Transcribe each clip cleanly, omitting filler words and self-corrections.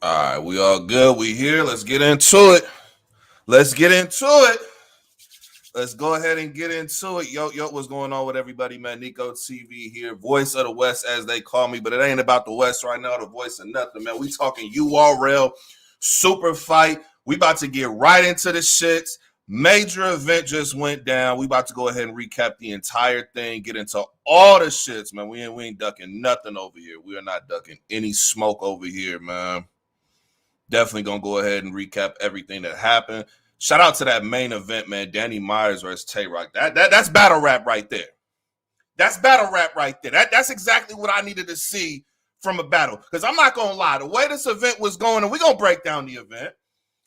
All right, we all good. We here. Let's get into it. Let's get into it. Let's go ahead and get into it. Yo, what's going on with everybody, man? Nico TV here, voice of the West, as they call me, but it ain't about the West right now, the voice of nothing, man. We talking URL super fight. We about to get right into the shits. Major event just went down. We about to go ahead and recap the entire thing, get into all the shits, man. We ain't ducking nothing over here. We are not ducking any smoke over here, man. Definitely gonna go ahead and recap everything that happened. Shout out to that main event, man. Danny Myers versus Tay Roc. That's battle rap right there. That's battle rap right there. That's exactly what I needed to see from a battle. Because I'm not gonna lie, the way this event was going, and we're gonna break down the event.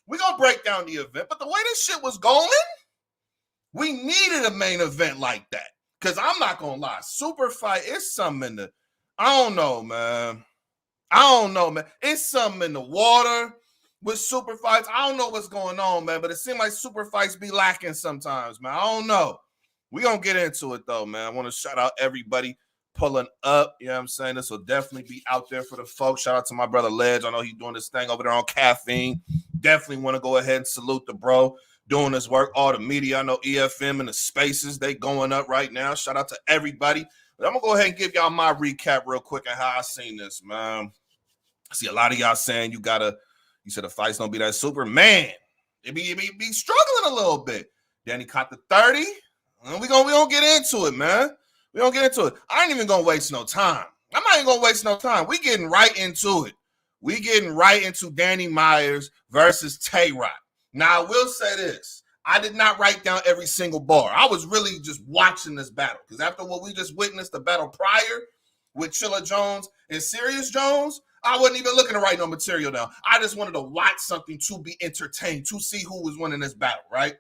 We're gonna break down the event, but the way this shit was going, we needed a main event like that. Because I'm not gonna lie, super fight is something in the, I don't know, man. It's something in the water with super fights. I don't know what's going on, man, but it seems like super fights be lacking sometimes, man. I don't know. We're going to get into it, though, man. I want to shout out everybody pulling up. You know what I'm saying? This will definitely be out there for the folks. Shout out to my brother Ledge. I know he's doing this thing over there on caffeine. Definitely want to go ahead and salute the bro doing this work. All the media, I know EFM and the spaces, they going up right now. Shout out to everybody. But I'm going to go ahead and give y'all my recap real quick on how I seen this, man. I see a lot of y'all saying you said the fights don't be that super. Man, it be struggling a little bit. Danny caught the 30. We gonna get into it, man. We gonna get into it. I ain't even gonna waste no time. I'm not even gonna waste no time. We getting right into it. We getting right into Danny Myers versus Tay Roc. Now, I will say this. I did not write down every single bar. I was really just watching this battle. Because after what we just witnessed, the battle prior with Chilla Jones and Serious Jones, I wasn't even looking to write no material down. I just wanted to watch something to be entertained, to see who was winning this battle, right?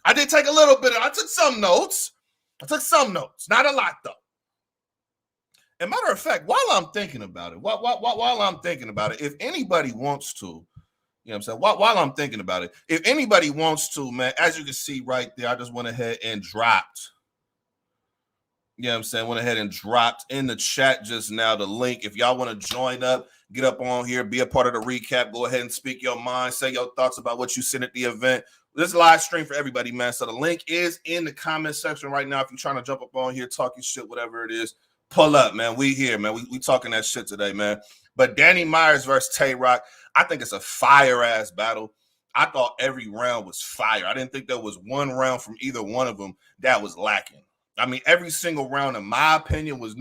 I did take a little bit. I took some notes. Not a lot, though. And matter of fact, while I'm thinking about it, if anybody wants to, you know what I'm saying? While I'm thinking about it, if anybody wants to, man, as you can see right there, I just went ahead and dropped. You know what I'm saying? Went ahead and dropped in the chat just now the link. If y'all want to join up, get up on here, be a part of the recap, go ahead and speak your mind, say your thoughts about what you seen at the event. This live stream for everybody, man. So the link is in the comment section right now. If you're trying to jump up on here, talking shit, whatever it is, pull up, man. We here, man. We talking that shit today, man. But Danny Myers versus Tay Roc, I think it's a fire-ass battle. I thought every round was fire. I didn't think there was one round from either one of them that was lacking. I mean, every single round, in my opinion, would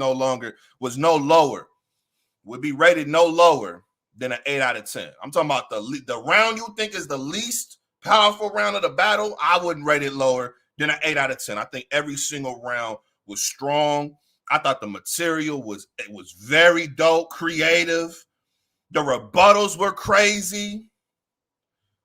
be rated no lower than an 8 out of 10. I'm talking about the round you think is the least powerful round of the battle. I wouldn't rate it lower than an 8 out of 10. I think every single round was strong. I thought the material was very dope, creative. The rebuttals were crazy.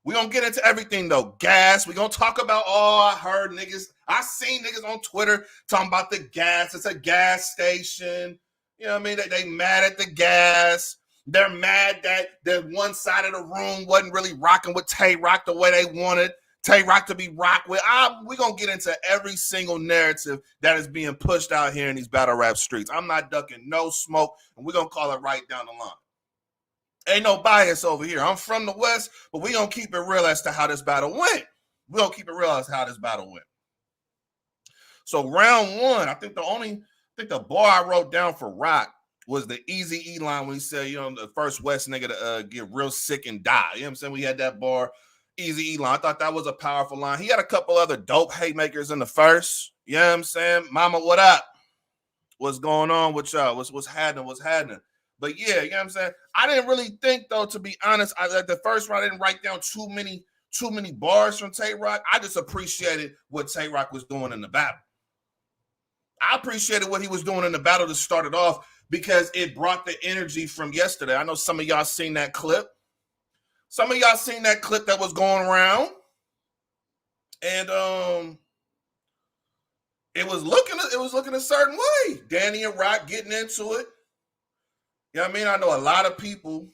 We're going to get into everything, though. Gas. We're going to talk about, I heard niggas. I seen niggas on Twitter talking about the gas. It's a gas station. You know what I mean? They mad at the gas. They're mad that the one side of the room wasn't really rocking with Tay Roc the way they wanted Tay Roc to be rocked with. We're going to get into every single narrative that is being pushed out here in these battle rap streets. I'm not ducking no smoke, and we're going to call it right down the line. Ain't no bias over here. I'm from the West, but we gonna keep it real as to how this battle went. So round one, I think the bar I wrote down for Roc was the Easy E line when he said, the first West nigga to get real sick and die. You know what I'm saying? We had that bar, Easy E line. I thought that was a powerful line. He had a couple other dope haymakers in the first. You know what I'm saying? Mama, what up? What's going on with y'all? What's happening? But yeah, you know what I'm saying? I didn't really think, though, to be honest, the first round, I didn't write down too many bars from Tay Roc. I just appreciated what Tay Roc was doing in the battle. I appreciated what he was doing in the battle to start it off because it brought the energy from yesterday. I know some of y'all seen that clip. That was going around. And it was looking a certain way. Danny and Roc getting into it. You know what I mean? I know a lot of people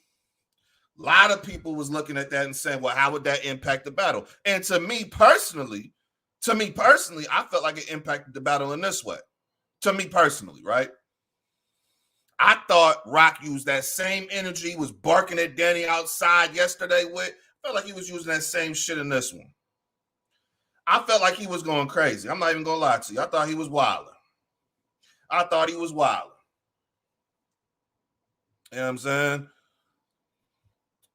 was looking at that and saying, well, how would that impact the battle? And to me personally, I felt like it impacted the battle in this way. To me personally, right? I thought Roc used that same energy he was barking at Danny outside yesterday with. I felt like he was using that same shit in this one. I felt like he was going crazy. I'm not even going to lie to you. I thought he was wilding. You know what I'm saying?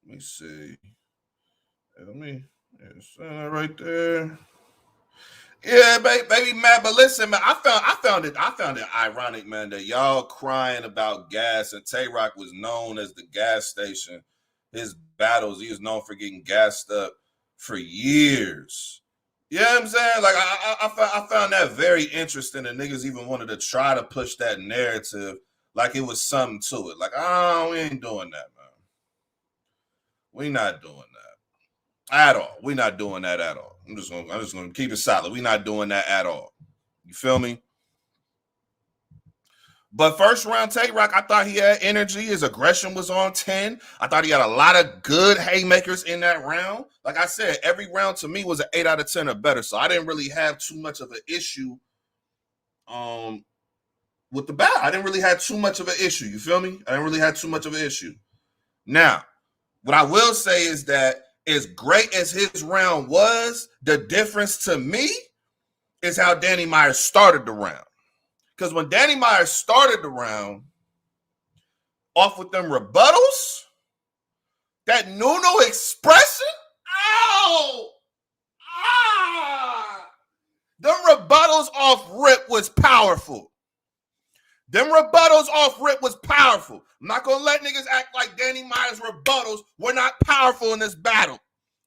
Let me see. Right there. Yeah, baby, Matt. But listen, man, I found it ironic, man, that y'all crying about gas, and Tay Roc was known as the gas station. His battles, he was known for getting gassed up for years. You know what I'm saying? Like I found that very interesting, and niggas even wanted to try to push that narrative like it was something to it. Like, oh, we ain't doing that, man. We not doing that at all. We not doing that at all. I'm just gonna keep it solid. We not doing that at all. You feel me? But first round, Tay Roc, I thought he had energy. His aggression was on 10. I thought he had a lot of good haymakers in that round. Like I said, every round to me was an 8 out of 10 or better. So I didn't really have too much of an issue with the battle. I didn't really have too much of an issue. You feel me? I didn't really have too much of an issue. Now, what I will say is that as great as his round was, the difference to me is how Danny Myers started the round. Because when Danny Myers started the round, off with them rebuttals, that Nuno expression, them rebuttals off rip was powerful. I'm not going to let niggas act like Danny Myers' rebuttals were not powerful in this battle.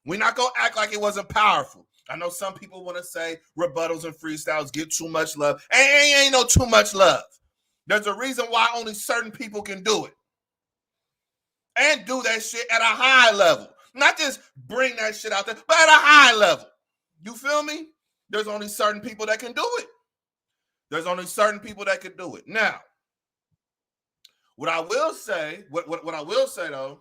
We're not going to act like it wasn't powerful. I know some people want to say rebuttals and freestyles get too much love. Ain't no too much love. There's a reason why only certain people can do it. And do that shit at a high level. Not just bring that shit out there, but at a high level. You feel me? There's only certain people that can do it. Now, what I will say though,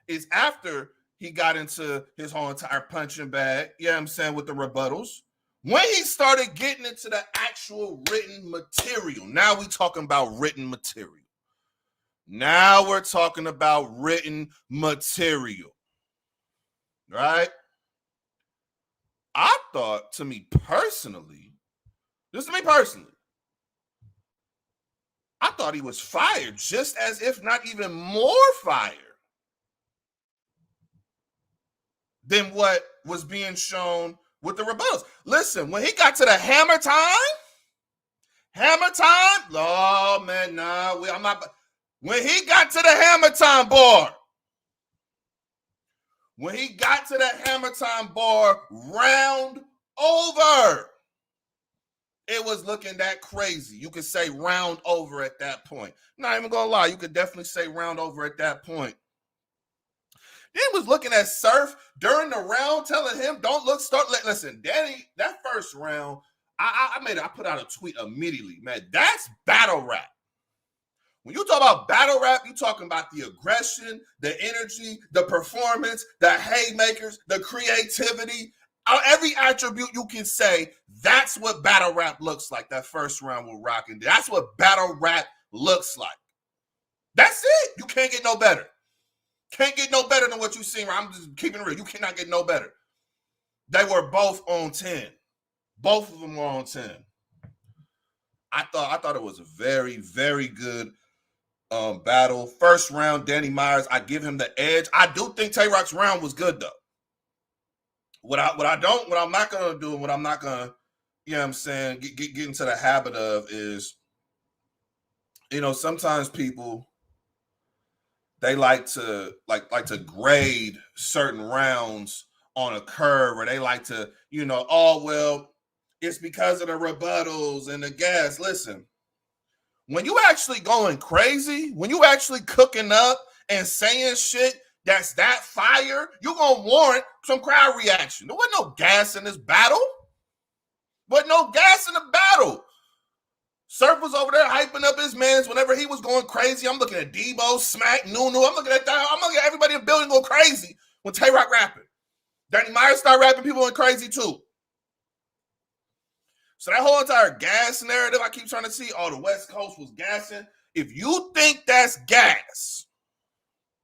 is after he got into his whole entire punching bag, you know what I'm saying, with the rebuttals, when he started getting into the actual written material, now we talking about written material. Right? I thought, to me personally, I thought he was fired, just as if not even more fire than what was being shown with the rebuttals. Listen, when he got to the hammer time, oh man, nah, I'm not. When he got to the hammer time bar, round over. It was looking that crazy. You could say round over at that point. Not even gonna lie, you could definitely say round over at that point. Then was looking at Surf during the round, telling him, "Don't look, start." Listen, Danny, that first round, I put out a tweet immediately, man. That's battle rap. When you talk about battle rap, you talking about the aggression, the energy, the performance, the haymakers, the creativity, every attribute you can say. That's what battle rap looks like. That first round with Roc and that's what battle rap looks like. That's it. You can't get no better. Can't get no better than what you've seen. I'm just keeping it real. You cannot get no better. They were both on 10. Both of them were on 10. I thought it was a very, very good battle. First round, Danny Myers, I give him the edge. I do think Tay Roc's round was good though. What I'm not gonna do, and what I'm not gonna, you know what I'm saying, get into the habit of is, you know, sometimes people, they like to grade certain rounds on a curve, or they like to, you know, oh well, it's because of the rebuttals and the gas. Listen, when you actually going crazy, when you actually cooking up and saying shit that's that fire, you're gonna warrant some crowd reaction. There wasn't no gas in this battle. Surf was over there hyping up his mans whenever he was going crazy. I'm looking at Debo, Smack, Nuno. I'm looking at everybody in the building going crazy when Tay Roc rapping. Danny Myers started rapping, people went crazy too. So that whole entire gas narrative I keep trying to see, the West Coast was gassing. If you think that's gas,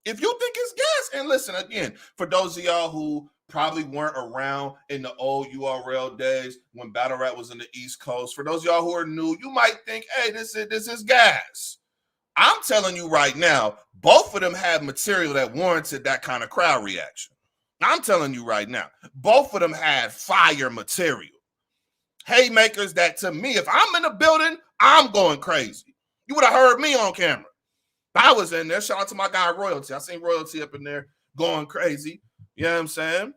if you think it's gas, and listen again, for those of y'all who probably weren't around in the old URL days when battle rap was in the East Coast, for those of y'all who are new, you might think, hey, this is gas. I'm telling you right now, both of them had material that warranted that kind of crowd reaction. I'm telling you right now, both of them had fire material. Haymakers that, to me, if I'm in the building, I'm going crazy. You would have heard me on camera. I was in there. Shout out to my guy Royalty. I seen Royalty up in there going crazy. You know what I'm saying?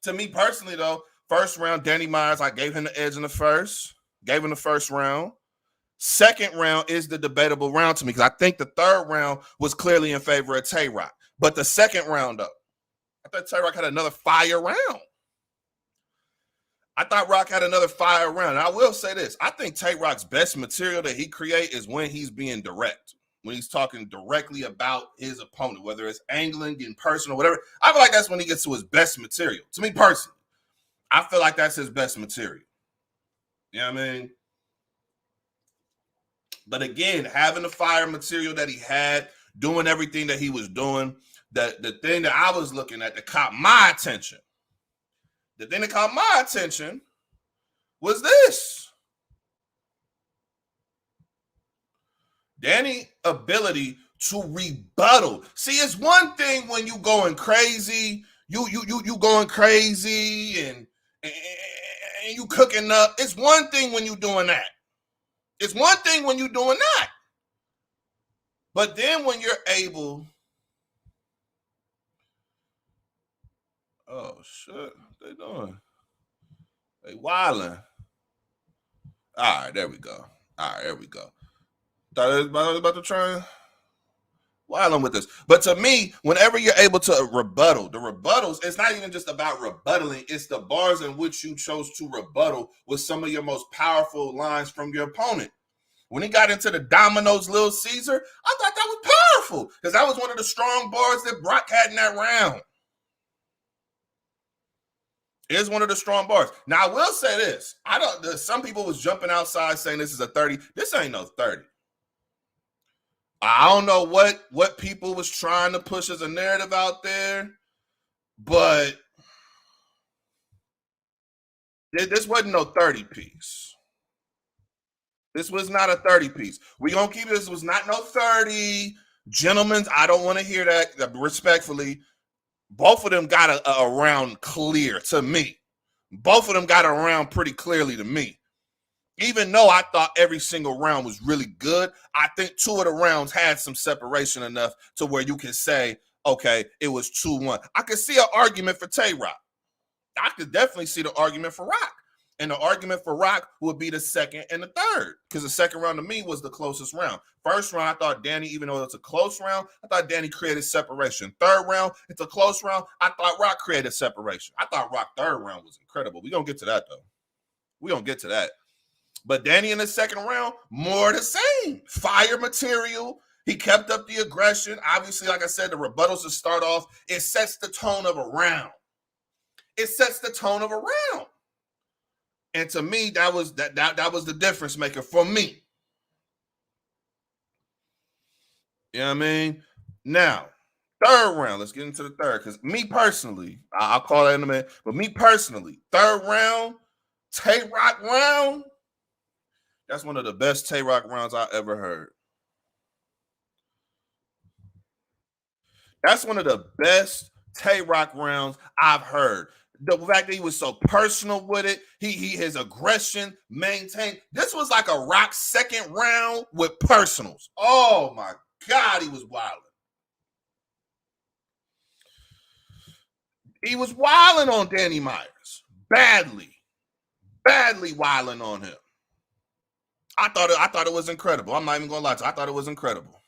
To me personally, though, first round, Danny Myers, I gave him the edge in the first. Gave him the first round. Second round is the debatable round to me because I think the third round was clearly in favor of Tay Roc. But the second round, though, I thought Tay Roc had another fire round. I thought Roc had another fire round. And I will say this. I think Tay Roc's best material that he create is when he's being direct. When he's talking directly about his opponent, whether it's angling, getting personal, whatever. I feel like that's when he gets to his best material. To me personally, I feel like that's his best material. You know what I mean? But again, having the fire material that he had, doing everything that he was doing, the thing that I was looking at that caught my attention, the thing that caught my attention was this. Danny's ability to rebuttal. See, it's one thing when you going crazy, you going crazy and you cooking up. It's one thing when you doing that. It's one thing when you doing that. But then when you're able, oh shit, what they doing? They wilding. All right, there we go. All right, there we go. Thought I was about to try wilding with this. But to me, whenever you're able to rebuttal, the rebuttals, it's not even just about rebuttaling, it's the bars in which you chose to rebuttal with some of your most powerful lines from your opponent. When he got into the Domino's Little Caesar, I thought that was powerful because that was one of the strong bars that Brock had in that round. It is one of the strong bars. Now, I will say this. Some people was jumping outside saying this is a 30. This ain't no 30. I don't know what people was trying to push as a narrative out there, but this wasn't no 30 piece. This was not a 30 piece. We gonna keep this. Was not no 30. Gentlemen, I don't want to hear that. Respectfully, both of them got a round clear to me. Both of them got a round pretty clearly to me. Even though I thought every single round was really good, I think two of the rounds had some separation enough to where you can say, okay, it was 2-1. I could see an argument for Tay Roc. I could definitely see the argument for Roc. And the argument for Roc would be the second and the third, because the second round to me was the closest round. First round, I thought Danny, even though it's a close round, I thought Danny created separation. Third round, it's a close round. I thought Roc created separation. I thought Roc third round was incredible. We're going to get to that, though. We're going to get to that. But Danny in the second round, more the same. Fire material. He kept up the aggression. Obviously, like I said, the rebuttals to start off, it sets the tone of a round. It sets the tone of a round. And to me, that was the difference maker for me. You know what I mean? Now, third round. Let's get into the third. Because me personally, I'll call that in a minute. But me personally, third round, Tay Roc round, that's one of the best Tay Roc rounds I ever heard. That's one of the best Tay Roc rounds I've heard. The fact that he was so personal with it, his aggression maintained. This was like a Roc second round with personals. Oh my God, he was wilding. He was wilding on Danny Myers. Badly wilding on him. I thought it was incredible. I'm not even gonna lie to you. I thought it was incredible.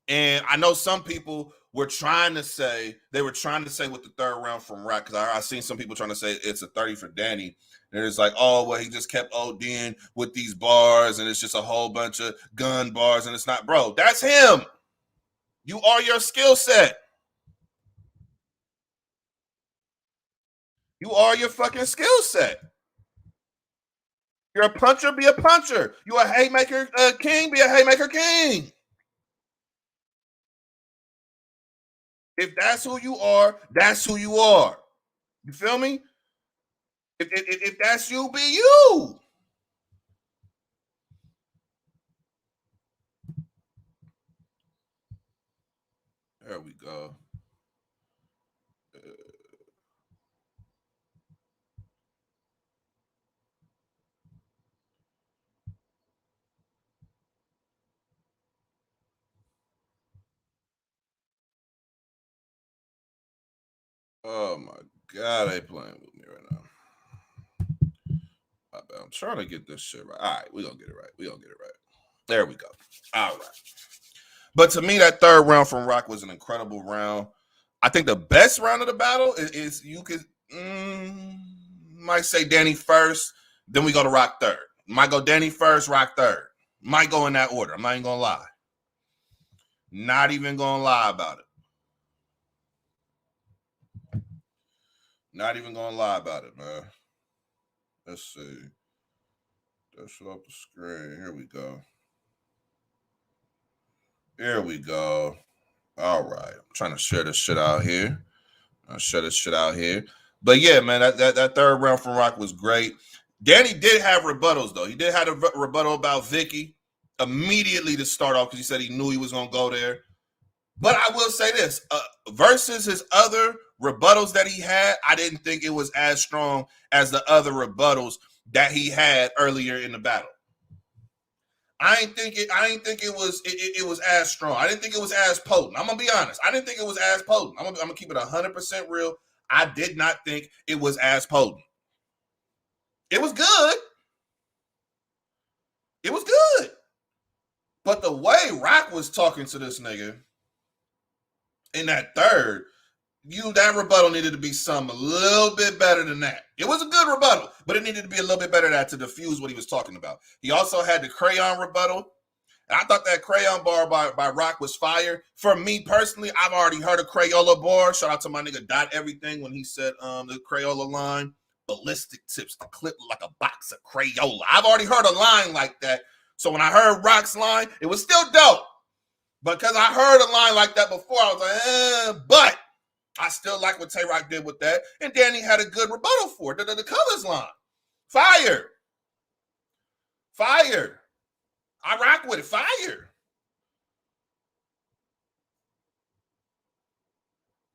And I know some people were trying to say with the third round from Roc, because I seen some people trying to say it's a 30 for Danny. And it's like, oh, well, he just kept ODing with these bars, and it's just a whole bunch of gun bars, and it's not, bro. That's him. You are your skill set. You are your fucking skill set. You're a puncher, be a puncher. You a haymaker king, be a haymaker king. If that's who you are, that's who you are. You feel me? If that's you, be you. There we go. Oh my God, they playing with me right now. I'm trying to get this shit right. All right, we're gonna get it right. There we go. All right. But to me, that third round from Roc was an incredible round. I think the best round of the battle is you could might say Danny first, then we go to Roc third. Might go Danny first, Roc third. Might go in that order. I'm not even gonna lie. Not even gonna lie about it. Not even gonna lie about it, man. Let's see. That's off the screen. Here we go. Here we go. All right. I'm trying to share this shit out here. But yeah, man, that third round from Roc was great. Danny did have rebuttals, though. He did have a rebuttal about Vicky immediately to start off because he said he knew he was going to go there. But I will say this, versus his other rebuttals that he had, I didn't think it was as strong as the other rebuttals that he had earlier in the battle. I didn't think it was as strong. I didn't think it was as potent. I'm gonna be honest. I didn't think it was as potent. I'm gonna keep it 100% real. I did not think it was as potent. It was good. It was good. But the way Roc was talking to this nigga in that third, that rebuttal needed to be something a little bit better than that. It was a good rebuttal, but it needed to be a little bit better than that to diffuse what he was talking about. He also had the crayon rebuttal. And I thought that crayon bar by Roc was fire. For me personally, I've already heard a Crayola bar. Shout out to my nigga Dot Everything when he said the Crayola line. Ballistic tips, the clip like a box of Crayola. I've already heard a line like that. So when I heard Roc's line, it was still dope. Because I heard a line like that before, I was like, but I still like what Tay Roc did with that. And Danny had a good rebuttal for it. The colors line. Fire. I rock with it. Fire.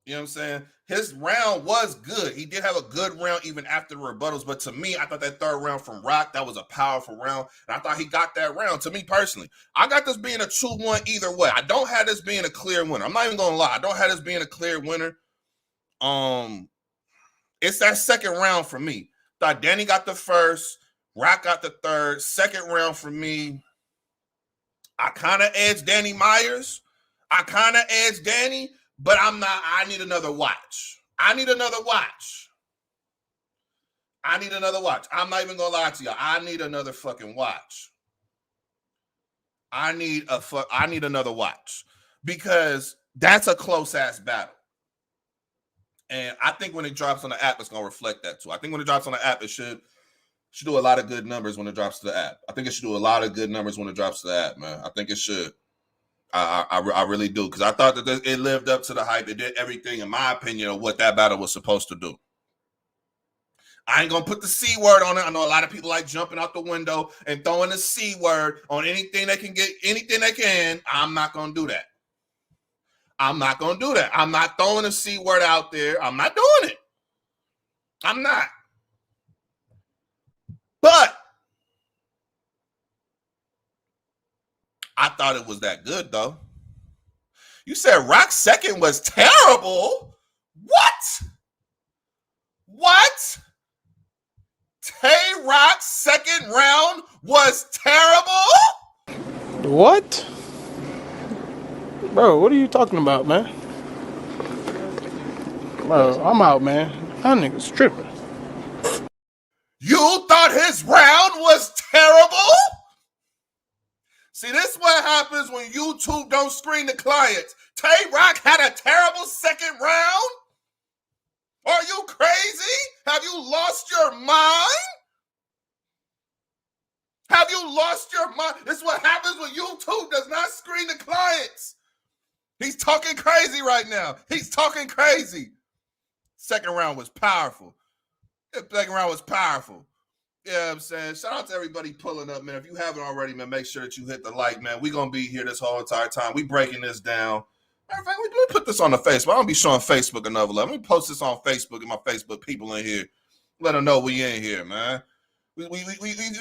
You know what I'm saying? His round was good. He did have a good round even after the rebuttals. But to me, I thought that third round from Roc, that was a powerful round. And I thought he got that round. To me personally, I got this being a 2-1 either way. I don't have this being a clear winner. I'm not even going to lie. I don't have this being a clear winner. It's that second round for me. Thought Danny got the first. Roc got the third. Second round for me, I kind of edged Danny Myers. I kind of edged Danny, but I'm not. I need another watch. I'm not even gonna lie to you. I need another fucking watch. I need another watch because that's a close ass battle. And I think when it drops on the app, it's gonna reflect that too. I think when it drops on the app, it should do a lot of good numbers when it drops to the app. I think it should do a lot of good numbers when it drops to the app, man. I think it should. I really do, because I thought that it lived up to the hype. It did everything, in my opinion, of what that battle was supposed to do. I ain't gonna put the C word on it. I know a lot of people like jumping out the window and throwing the C word on anything they can get, anything they can. I'm not gonna do that. I'm not throwing the C word out there. I'm not doing it. I'm not. But I thought it was that good, though. You said Roc's second was terrible? What? Tay Roc's second round was terrible? What? Bro, what are you talking about, man? Bro, I'm out, man. That nigga's tripping. You thought his round was terrible? See, this is what happens when YouTube don't screen the clients. Tay Roc had a terrible second round? Are you crazy? Have you lost your mind? you lost your mind. This is what happens when YouTube does not screen the clients. He's talking crazy right now. He's talking crazy. Second round was powerful. Second round was powerful. Yeah, you know what I'm saying? Shout out to everybody pulling up, man. If you haven't already, man, make sure that you hit the like, man. We're going to be here this whole entire time. We breaking this down. Matter of fact, let me put this on the Facebook. I don't be showing Facebook another level. Let me post this on Facebook and my Facebook people in here. Let them know we in here, man. We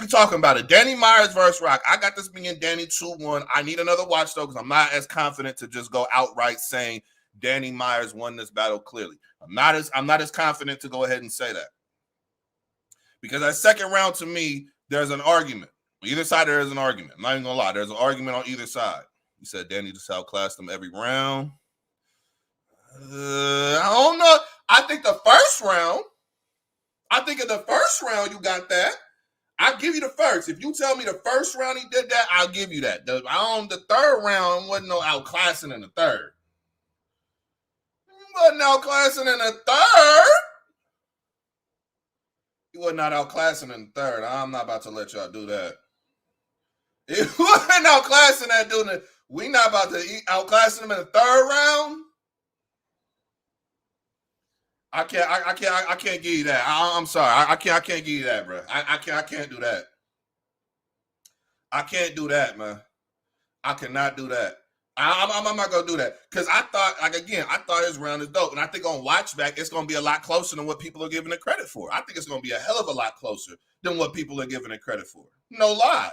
talking about it. Danny Myers versus Roc. I got this being Danny 2-1. I need another watch, though, because I'm not as confident to just go outright saying Danny Myers won this battle clearly. I'm not as confident to go ahead and say that. Because that second round, to me, there's an argument. On either side, there is an argument. I'm not even going to lie. There's an argument on either side. You said Danny just outclassed him every round. I don't know. I think in the first round, you got that. I'll give you the first. If you tell me the first round he did that, I'll give you that. The third round wasn't no outclassing in the third. He wasn't outclassing in the third. He was not outclassing in the third. I'm not about to let y'all do that. He wasn't outclassing that dude. We not about to outclassing him in the third round. I can't give you that. I'm sorry. I can't give you that, bro. I can't do that. I can't do that, man. I cannot do that. I'm not gonna do that because I thought his round is dope, and I think on watch back it's gonna be a lot closer than what people are giving it credit for. I think it's gonna be a hell of a lot closer than what people are giving it credit for. No lie.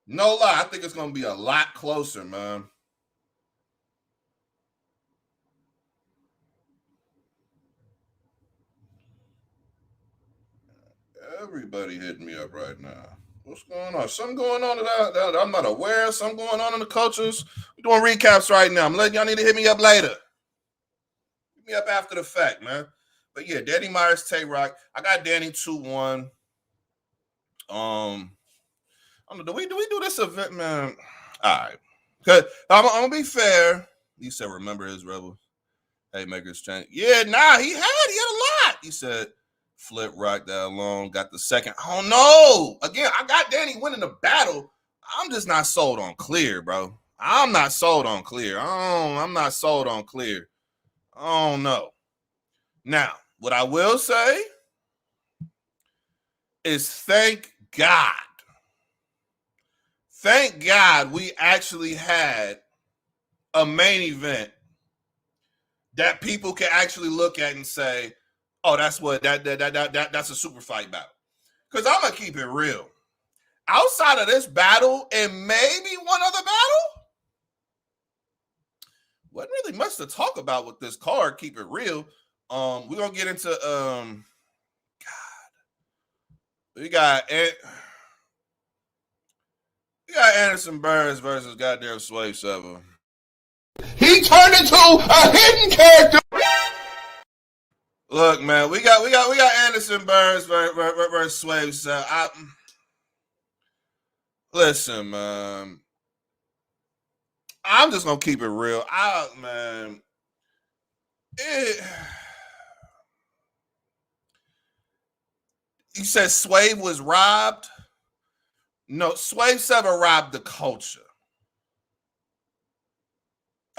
No lie. I think it's gonna be a lot closer, man. Everybody hitting me up right now. What's going on? Something going on that I'm not aware of. Something going on in the cultures. We're doing recaps right now. I'm letting y'all need to hit me up later. Hit me up after the fact, man. But yeah, Danny Myers, Tay Roc. I got Danny 2-1. I don't know. Do we do this event, man? All right. Cause I'm gonna be fair. You said remember his rebels. Haymakers change. Yeah, nah, he had a lot. He said flip Roc that alone. Got the second. I don't know. Again, I got Danny winning the battle. I'm just not sold on clear, bro. I'm not sold on clear. I'm not sold on clear. I don't know. Now, what I will say is thank God. Thank God we actually had a main event that people can actually look at and say, oh, that's a super fight battle. Because I'm going to keep it real. Outside of this battle and maybe one other battle, wasn't really much to talk about with this card, keep it real. We're going to get into, we got Anderson Burns versus goddamn Swave 7. He turned into a hidden character. Look, man, we got Anderson Burns versus Swave 7. Listen, man. I'm just gonna keep it real. You said Swave was robbed? No, Swave 7 robbed the culture.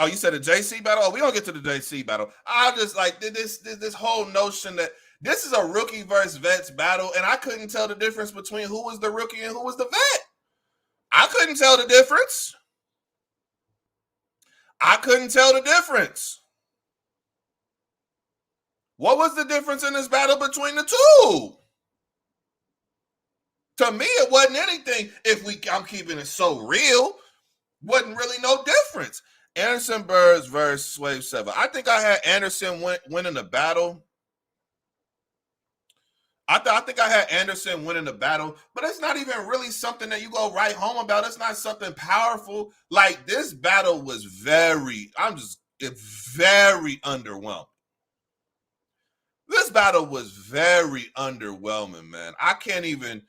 Oh, you said a JC battle? Oh, we don't get to the JC battle. I just like this whole notion that this is a rookie versus vets battle, and I couldn't tell the difference between who was the rookie and who was the vet. I couldn't tell the difference. What was the difference in this battle between the two? To me, it wasn't anything. I'm keeping it so real, wasn't really no difference. Anderson Burns versus Swave 7. I think I had Anderson winning the battle. I think I had Anderson winning the battle, but it's not even really something that you go right home about. It's not something powerful. Like, this battle was very underwhelming. This battle was very underwhelming, man. I can't even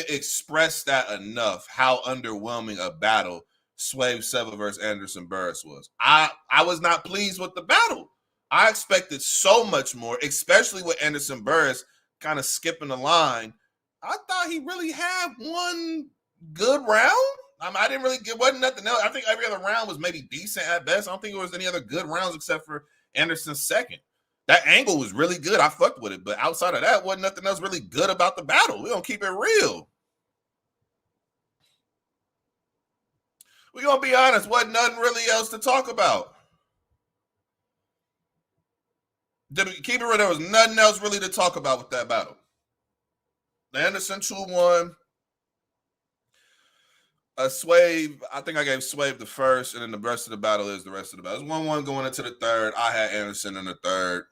express that enough, how underwhelming a battle Swave 7 versus Anderson Burns was. I was not pleased with the battle. I expected so much more, especially with Anderson Burns kind of skipping the line I thought he really had one good round. I didn't really get, wasn't nothing else. I think every other round was maybe decent at best. I don't think there was any other good rounds except for Anderson's second. That angle was really good. I fucked with it. But outside of that, wasn't nothing else really good about the battle. We're going to keep it real. We're going to be honest. Wasn't nothing really else to talk about. Keep it real. There was nothing else really to talk about with that battle. Anderson 2-1. Swave, I think I gave Swave the first, and then the rest of the battle is the rest of the battle. It was 1-1 going into the third. I had Anderson in the third.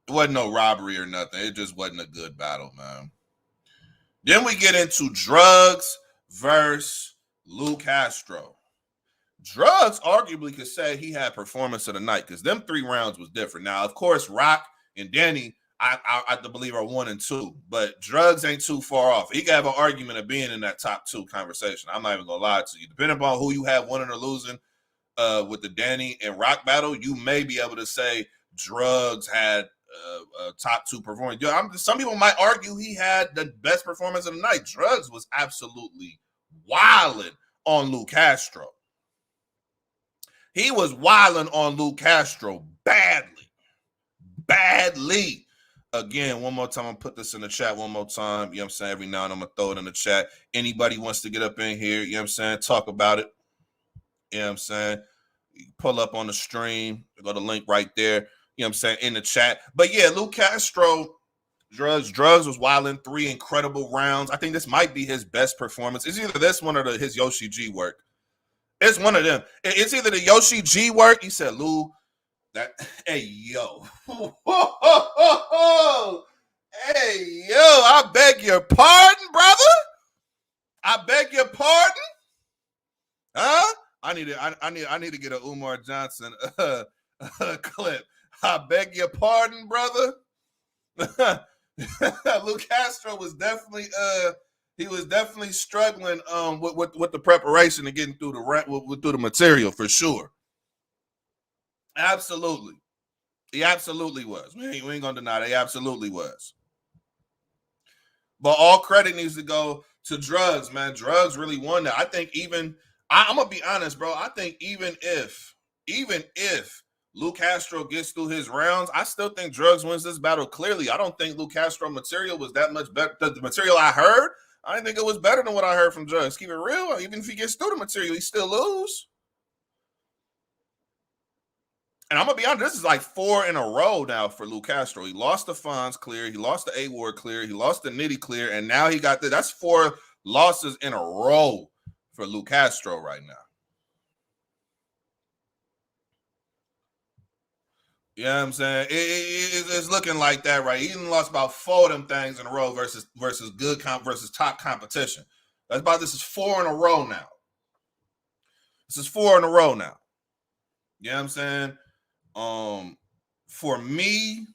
It wasn't no robbery or nothing. It just wasn't a good battle, man. Then we get into Drugs versus Lou Castro. Drugs arguably could say he had performance of the night because them 3 rounds was different. Now, of course, Roc and Danny, I believe, are 1 and 2, but Drugs ain't too far off. He could have an argument of being in that top 2 conversation. I'm not even gonna lie to you. Depending upon who you have winning or losing with the Danny and Roc battle, you may be able to say Drugs had a top 2 performance. Some people might argue he had the best performance of the night. Drugs was absolutely wilding on Lou Castro. He was wilding on Lou Castro badly. Again, one more time, I'm put this in the chat one more time. You know what I'm saying? Every now and then I'm going to throw it in the chat. Anybody wants to get up in here, you know what I'm saying? Talk about it. You know what I'm saying? Pull up on the stream. Got a link right there. You know what I'm saying? In the chat. But yeah, Lou Castro, Drugs was wilding. 3 incredible rounds. I think this might be his best performance. It's either this one or his Yoshi G work. It's one of them. It's either the Yoshi G work. He said, Lou, hey, yo. Hey, yo, I beg your pardon, brother. I beg your pardon. Huh? I need to get a Umar Johnson clip. I beg your pardon, brother. Lou Castro was definitely struggling with the preparation and getting through the material for sure. Absolutely. He absolutely was. We ain't gonna deny that. He absolutely was. But all credit needs to go to Drugs, man. Drugs really won that. I think I'm gonna be honest, bro. I think even if Lou Castro gets through his rounds, I still think Drugs wins this battle clearly. I don't think Lou Castro material was that much better. The material I heard, I didn't think it was better than what I heard from Drugs. Keep it real. Even if he gets through the material, he still lose. And I'm going to be honest, this is like 4 in a row now for Lou Castro. He lost the Fonz clear. He lost the A-Ward clear. He lost the Nitty clear. And now he got that's 4 losses in a row for Lou Castro right now. You know what I'm saying? It's looking like that, right? He even lost about 4 of them things in a row versus good versus top competition. This is 4 in a row now. This is 4 in a row now. You know what I'm saying? For me,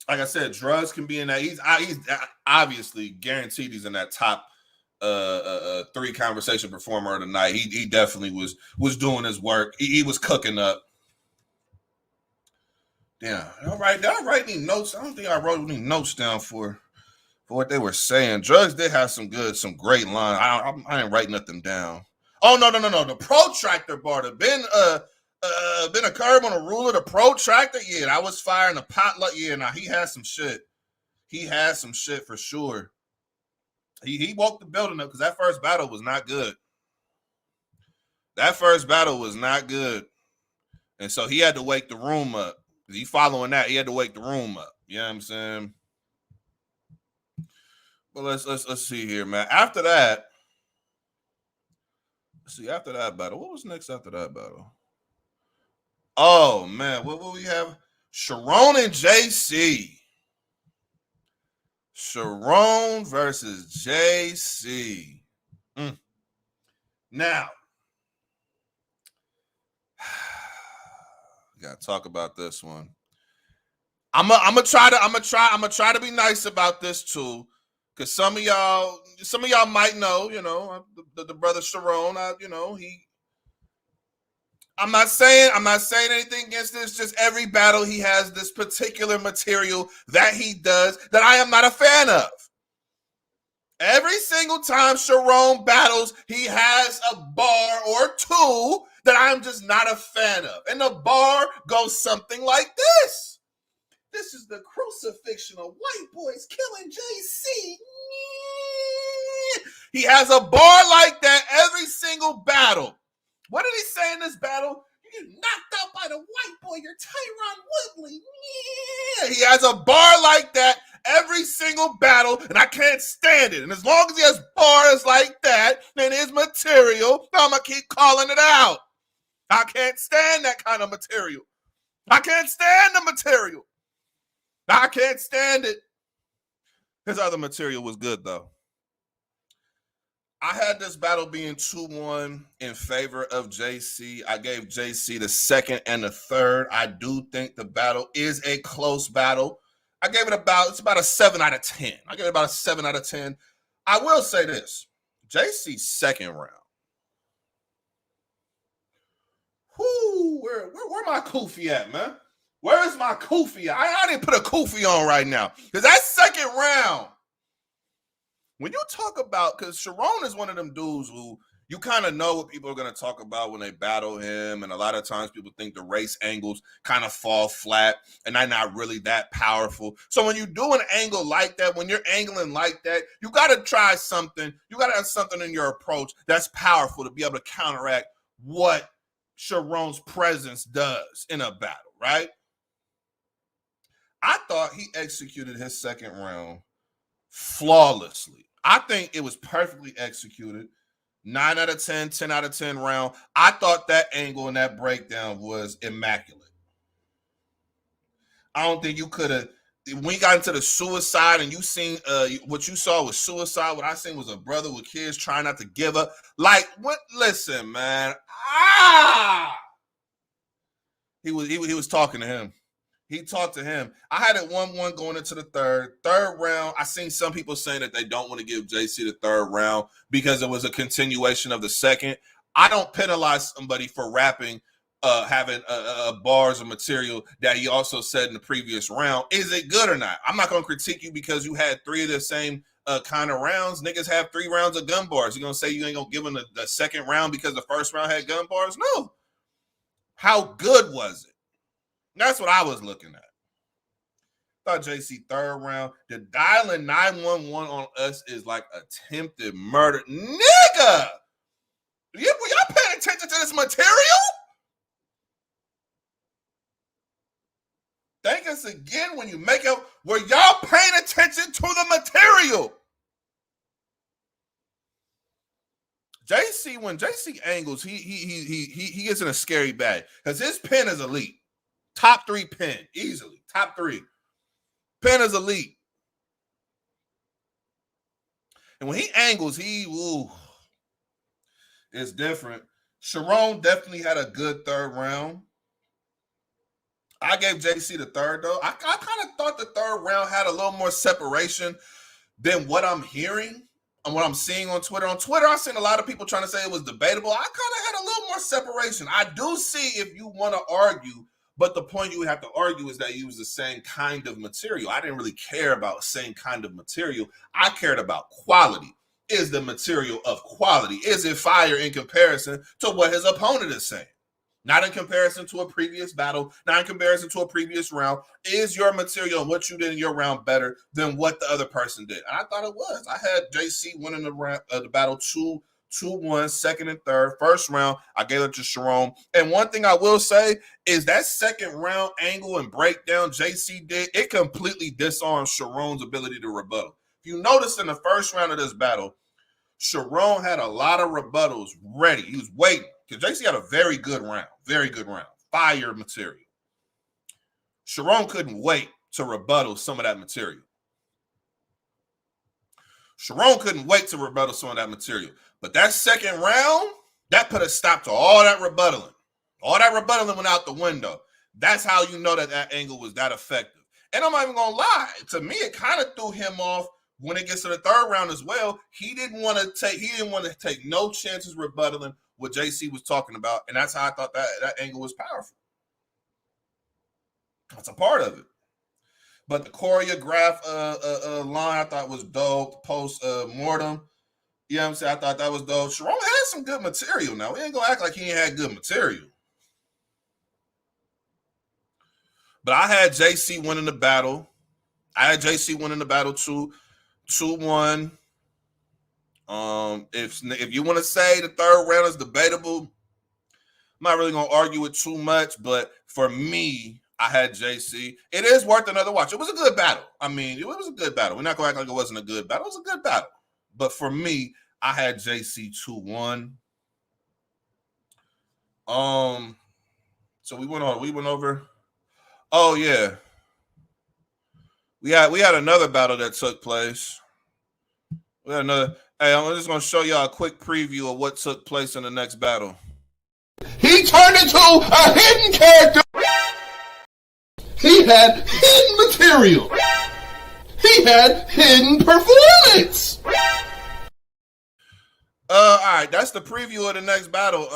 like I said, Drugs can be in that. He's obviously guaranteed he's in that top 3 conversation performer of the night. He definitely was doing his work. He was cooking up. Yeah, all right. Did I write any notes? I don't think I wrote any notes down for what they were saying. Drugs did have some great lines. I didn't write nothing down. Oh no! The protractor bar, been a curb on a ruler. The protractor, yeah, that was firing the potluck. Yeah, now he has some shit. He has some shit for sure. He woke the building up because that first battle was not good. That first battle was not good, and so he had to wake the room up. He following that, he had to wake the room up. You know what I'm saying? Well, let's see here, man. After that, after that battle, what was next after that battle? Oh man, what will we have? Sharon and JC. Sharon versus JC. Now, we gotta talk about this one. I'm gonna try to be nice about this too, because some of y'all might know, you know, the brother Sharon. I'm not saying anything against this. Just every battle he has this particular material that he does that I am not a fan of. Every single time Sharon battles, he has a bar or two that I'm just not a fan of. And the bar goes something like this. This is the crucifixion of white boys killing JC. He has a bar like that every single battle. What did he say in this battle? You get knocked out by the white boy, you're Tyron Woodley. He has a bar like that every single battle, and I can't stand it. And as long as he has bars like that, then his material, I'm going to keep calling it out. I can't stand that kind of material. I can't stand the material. I can't stand it. His other material was good, though. I had this battle being 2-1 in favor of JC. I gave JC the second and the third. I do think the battle is a close battle. I gave it it's about a 7 out of 10. I gave it about a 7 out of 10. I will say this. JC's second round. Where my kufi at, man? Where is my kufi at? I didn't put a kufi on right now. Because that second round, when you talk about, because Sharon is one of them dudes who you kind of know what people are going to talk about when they battle him. And a lot of times people think the race angles kind of fall flat and they're not really that powerful. So when you do an angle like that, when you're angling like that, you got to try something. You got to have something in your approach that's powerful to be able to counteract what Sharon's presence does in a battle, right? I thought he executed his second round flawlessly. I think it was perfectly executed. 9 out of 10, 10 out of 10 round. I thought that angle and that breakdown was immaculate. I don't think you could have, when we got into the suicide and you seen what you saw was suicide, what I seen was a brother with kids trying not to give up. Like, what? Listen, man. He was talking to him. He talked to him. I had it 1-1 going into the third. Third round, I seen some people saying that they don't want to give JC the third round because it was a continuation of the second. I don't penalize somebody for rapping, having bars of material that he also said in the previous round. Is it good or not? I'm not going to critique you because you had 3 of the same kind of rounds. Niggas have 3 rounds of gun bars. You going to say you ain't going to give them the second round because the first round had gun bars? No. How good was it? That's what I was looking at. Thought JC third round. The dialing 911 on us is like attempted murder. Nigga! Were y'all paying attention to this material? Thank us again when you make it. Were y'all paying attention to the material? JC, when JC angles, he gets in a scary bag because his pen is elite. Top 3 pen, easily. Top 3. Pen is elite. And when he angles, it's different. Sharon definitely had a good third round. I gave JC the third, though. I kind of thought the third round had a little more separation than what I'm hearing and what I'm seeing on Twitter. On Twitter, I've seen a lot of people trying to say it was debatable. I kind of had a little more separation. I do see if you want to argue, but the point you would have to argue is that you use the same kind of material. I didn't really care about same kind of material. I cared about quality. Is the material of quality? Is it fire in comparison to what his opponent is saying? Not in comparison to a previous battle, not in comparison to a previous round. Is your material and what you did in your round better than what the other person did? And I thought it was. I had JC winning the battle 2-1, second and third. First round, I gave it to Sharon. And one thing I will say is that second round angle and breakdown JC did, it completely disarmed Sharon's ability to rebuttal. If you notice in the first round of this battle, Sharon had a lot of rebuttals ready. He was waiting because JC had a very good round. Fire material. Sharon couldn't wait to rebuttal some of that material. But that second round, that put a stop to all that rebuttaling. All that rebuttaling went out the window. That's how you know that angle was that effective. And I'm not even going to lie. To me, it kind of threw him off when it gets to the third round as well. He didn't want to take no chances rebuttaling what JC was talking about. And that's how I thought that angle was powerful. That's a part of it. But the choreograph line I thought was dope. Post mortem, you know what I'm saying? I thought that was dope. Sharon had some good material. Now we ain't gonna act like he ain't had good material. But I had JC winning the battle. I had JC winning the battle 2-1. If you want to say the third round is debatable, I'm not really gonna argue it too much. But for me, I had JC. It is worth another watch. It was a good battle. I mean, it was a good battle. We're not gonna act like it wasn't a good battle. It was a good battle. But for me, I had JC 2-1. So we went over. Oh yeah. We had another battle that took place. We had another. Hey, I'm just gonna show y'all a quick preview of what took place in the next battle. He turned into a hidden character. He had hidden material. He had hidden performance. All right, that's the preview of the next battle.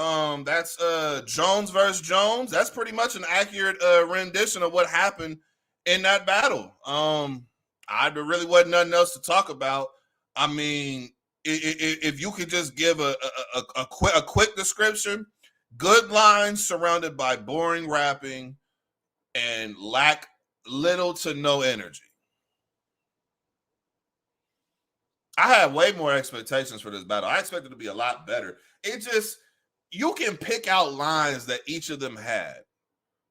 That's Jones versus Jones. That's pretty much an accurate rendition of what happened in that battle. There really wasn't nothing else to talk about. I mean, if you could just give a quick description, good lines surrounded by boring rapping and lack little to no energy. I had way more expectations for this battle. I expected it to be a lot better. It just, you can pick out lines that each of them had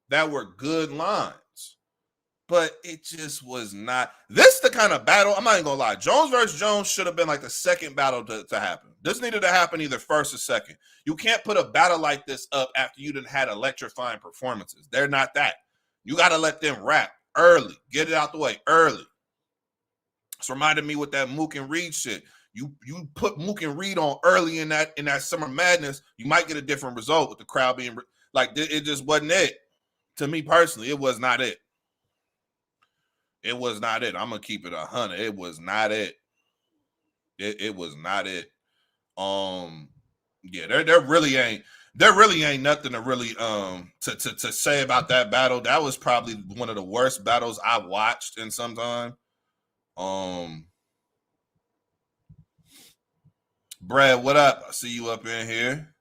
that were good lines, but it just was not. This is the kind of battle, I'm not even gonna lie, Jones versus Jones should have been like the second battle to happen. This needed to happen either first or second. You can't put a battle like this up after you done had electrifying performances. They're not that. You got to let them rap early. Get it out the way early. It's reminded me with that Mook and Reed shit. You put Mook and Reed on early in that Summer Madness, you might get a different result with the crowd being like, it just wasn't it. To me personally, it was not it. It was not it. I'm gonna keep it 100. It was not it. It was not it. Yeah, there really ain't nothing to really to say about that battle. That was probably one of the worst battles I watched in some time. Brad, what up? I see you up in here.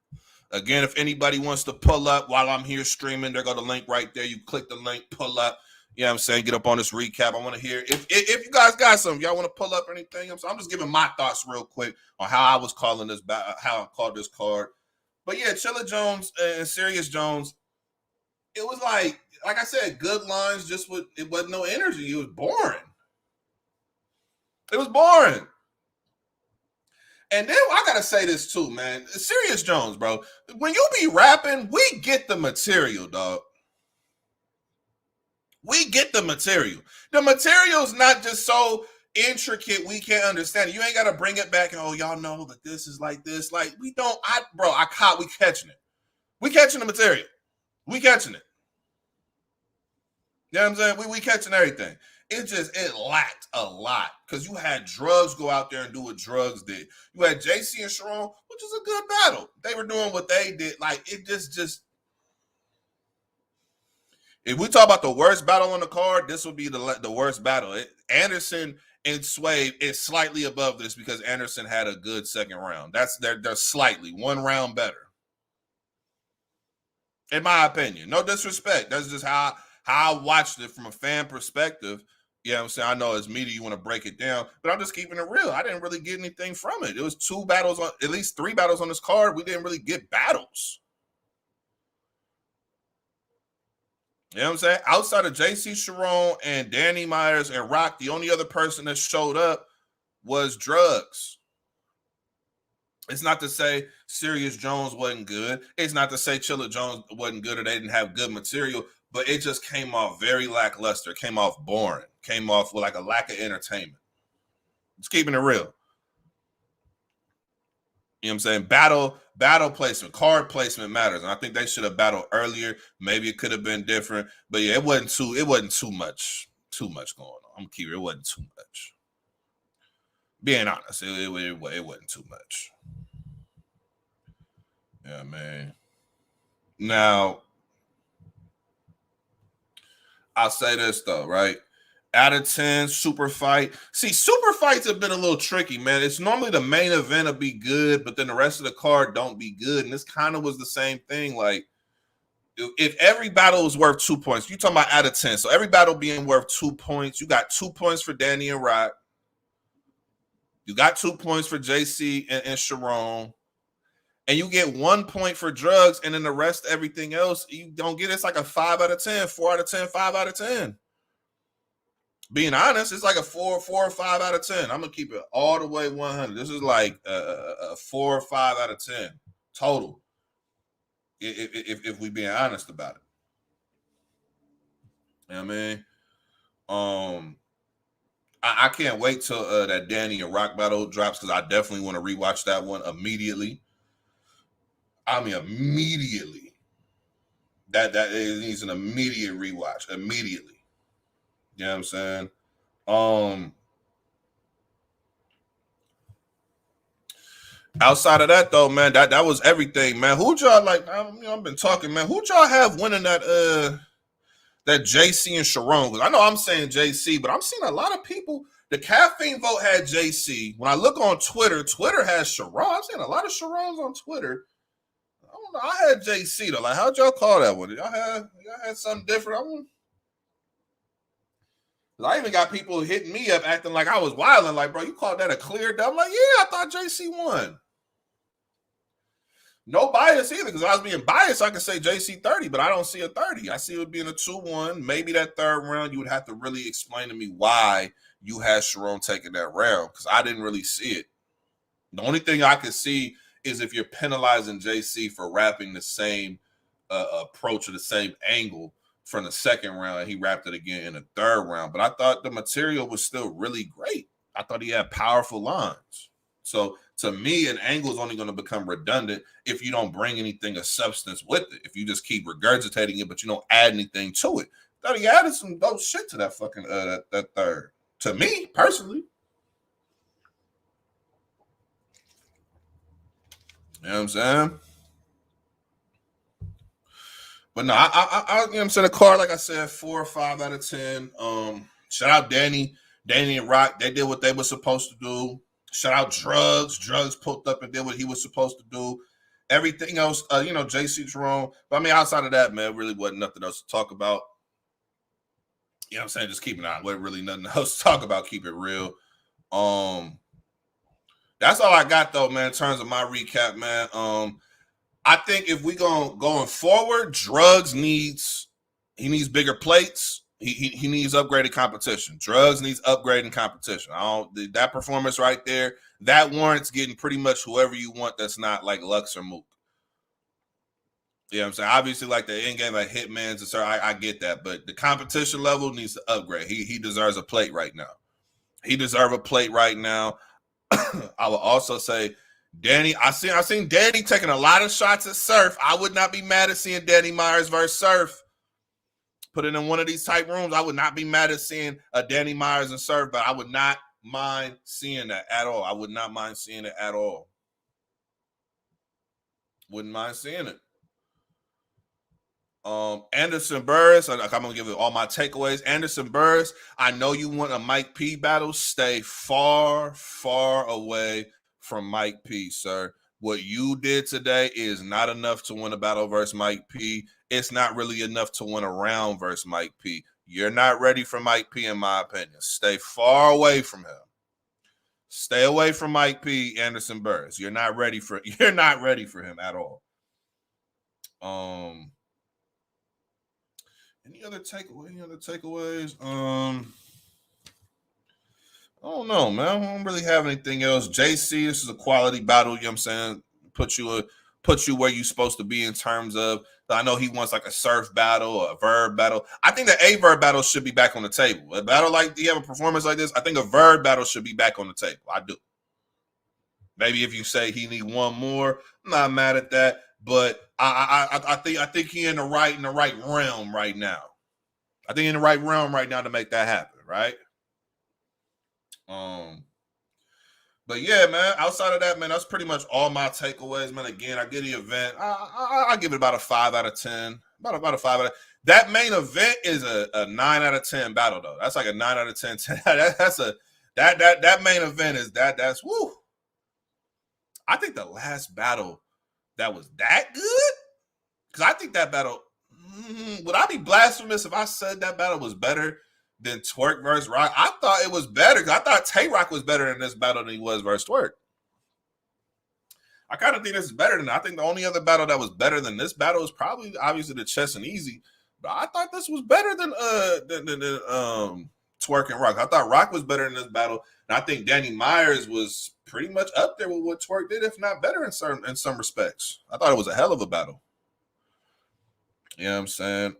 Again, if anybody wants to pull up while I'm here streaming, there go the link right there. You click the link, pull up. You know what I'm saying? Get up on this recap. I want to hear if you guys got something, y'all want to pull up or anything. I'm just giving my thoughts real quick on how I was calling this, how I called this card. But yeah, Chilla Jones and Serious Jones, it was like I said, good lines, just it wasn't no energy. It was boring. It was boring. And then I gotta say this too, man. Serious Jones, bro. When you be rapping, we get the material, dog. We get the material. The material's not just so intricate we can't understand it. You ain't gotta bring it back. Oh, y'all know that this is like this. Like we don't. We catching it. We catching the material. We catching it. You know what I'm saying? We catching everything. It lacked a lot because you had Drugs go out there and do what Drugs did. You had JC and Sharon, which is a good battle. They were doing what they did. Like it just. If we talk about the worst battle on the card, this would be the worst battle. Anderson and Sway is slightly above this because Anderson had a good second round. They're slightly one round better, in my opinion. No disrespect. That's just how I watched it from a fan perspective. You know what I'm saying? I know as media you want to break it down, but I'm just keeping it real. I didn't really get anything from it. It was at least 3 battles on this card. We didn't really get battles. You know what I'm saying? Outside of JC Sharon and Danny Myers and Roc, the only other person that showed up was Drugs. It's not to say Serious Jones wasn't good. It's not to say Chilla Jones wasn't good or they didn't have good material, but it just came off very lackluster, came off boring, came off with like a lack of entertainment. Just keeping it real. You know what I'm saying? Battle placement, card placement matters. And I think they should have battled earlier. Maybe it could have been different. But yeah, it wasn't too much going on. I'm keeping it wasn't too much. Being honest, it wasn't too much. Yeah, man. Now, I'll say this though, right? Out of 10, super fight. See, super fights have been a little tricky, man. It's normally the main event will be good, but then the rest of the card don't be good. And this kind of was the same thing. Like, if every battle was worth 2 points, you talking about out of 10. So every battle being worth 2 points. You got 2 points for Danny and Roc. You got 2 points for JC and Sharon. And you get 1 point for drugs, and then the rest, everything else, you don't get. It's like a 5 out of 10, 4 out of 10, 5 out of 10. Being honest, it's like a 4 or 5 out of 10. I'm gonna keep it all the way 100. This is like a 4 or 5 out of 10 total. If we being honest about it, you know what I mean, I can't wait till that Danny and Roc battle drops because I definitely want to rewatch that one immediately. I mean, immediately. That it needs an immediate rewatch. Immediately. You know what I'm saying? Outside of that, though, man, that was everything, man. Who'd y'all like? I've been talking, man. Who'd y'all have winning that JC and Sharon? Because I know I'm saying JC, but I'm seeing a lot of people. The caffeine vote had JC. When I look on Twitter, Twitter has Sharon. I'm seeing a lot of Sharons on Twitter. I don't know. I had JC though. Like, how'd y'all call that one? Y'all had something different? I even got people hitting me up acting like I was wilding. Like, bro, you called that a clear dub? I'm like, yeah, I thought JC won. No bias either, because I was being biased. I could say JC 30, but I don't see a 30. I see it being a 2-1. Maybe that third round, you would have to really explain to me why you had Sharon taking that round, because I didn't really see it. The only thing I could see is if you're penalizing JC for rapping the same approach or the same angle from the second round, and he rapped it again in the third round. But I thought the material was still really great. I thought he had powerful lines. So to me, an angle is only going to become redundant if you don't bring anything of substance with it. If you just keep regurgitating it, but you don't add anything to it. I thought he added some dope shit to that fucking that third. To me, personally. You know what I'm saying? But no, I you know what I'm saying, the card, like I said, 4 or 5 out of 10. Shout out Danny and Roc. They did what they were supposed to do. Shout out Drugs. Drugs pulled up and did what he was supposed to do. Everything else, JC Jerome. But I mean, outside of that, man, really wasn't nothing else to talk about. You know what I'm saying? Just keep it on. Wasn't really nothing else to talk about. Keep it real. That's all I got though, man, in terms of my recap, man. I think if we going forward, Drugs needs bigger plates. He needs upgraded competition. Drugs needs upgrading competition. That performance right there, that warrants getting pretty much whoever you want that's not like Lux or Mook. You know what I'm saying? Obviously, like the end game, like Hitman's, and I get that, but the competition level needs to upgrade. He deserves a plate right now. He deserves a plate right now. I will also say, Danny, I seen Danny taking a lot of shots at Surf. I would not be mad at seeing Danny Myers versus Surf. Put it in one of these type rooms. I would not be mad at seeing a Danny Myers and Surf, but I would not mind seeing that at all. I would not mind seeing it at all. Wouldn't mind seeing it. Anderson Burris, I'm gonna give it all my takeaways. Anderson Burris, I know you want a Mike P battle. Stay far, far away from Mike P, sir. What you did today is not enough to win a battle versus Mike P. It's not really enough to win a round versus Mike P. You're not ready for Mike P, in my opinion. Stay far away from him. Stay away from Mike P, Anderson Burris. You're not ready for him at all. Any other takeaways? I don't know, man. I don't really have anything else. JC, this is a quality battle. You know what I'm saying? Put you where you're supposed to be in terms of, I know he wants like a Surf battle or a Verb battle. I think the Verb battle should be back on the table. A battle like, you have a performance like this, I think a Verb battle should be back on the table. I do. Maybe if you say he need one more, I'm not mad at that. But I think he in the right realm right now. I think in the right realm right now to make that happen, right? But yeah, man, outside of that, man, that's pretty much all my takeaways, man. Again, I give the event, I give it about a 5 out of 10. About a 5 out of That main event is a 9 out of 10 battle though. That's like a 9 out of 10. That main event is that's woo. I think the last battle that was that good, because I think that battle, would I be blasphemous if I said that battle was better than Twerk versus Roc? I thought it was better, because I thought Tay Roc was better in this battle than he was versus Twerk. I kind of think this is better than, I think the only other battle that was better than this battle is probably obviously the Chess and Easy, but I thought this was better than Twerk and Roc. I thought Roc was better in this battle, and I think Danny Myers was pretty much up there with what Twerk did, if not better in some respects. I thought it was a hell of a battle. You know what I'm saying?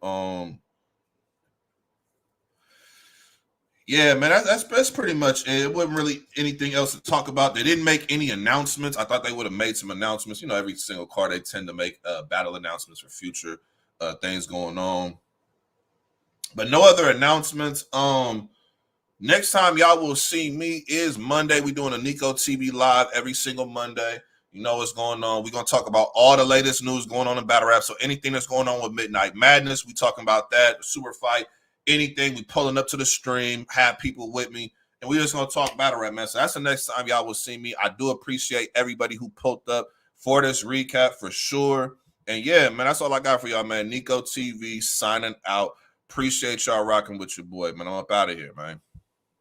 Yeah, man, that's pretty much it. It wasn't really anything else to talk about. They didn't make any announcements. I thought they would have made some announcements. You know, every single card they tend to make battle announcements for future things going on. But no other announcements. Next time y'all will see me is Monday. We're doing a Nico TV live every single Monday. You know what's going on. We're going to talk about all the latest news going on in battle rap. So anything that's going on with Midnight Madness, we talking about that, the super fight, anything. We pulling up to the stream, have people with me, and we just going to talk battle rap, man. So that's the next time y'all will see me. I do appreciate everybody who pulled up for this recap for sure. And yeah, man, that's all I got for y'all, man. Nico TV signing out. Appreciate y'all rocking with your boy, man. I'm up out of here, man.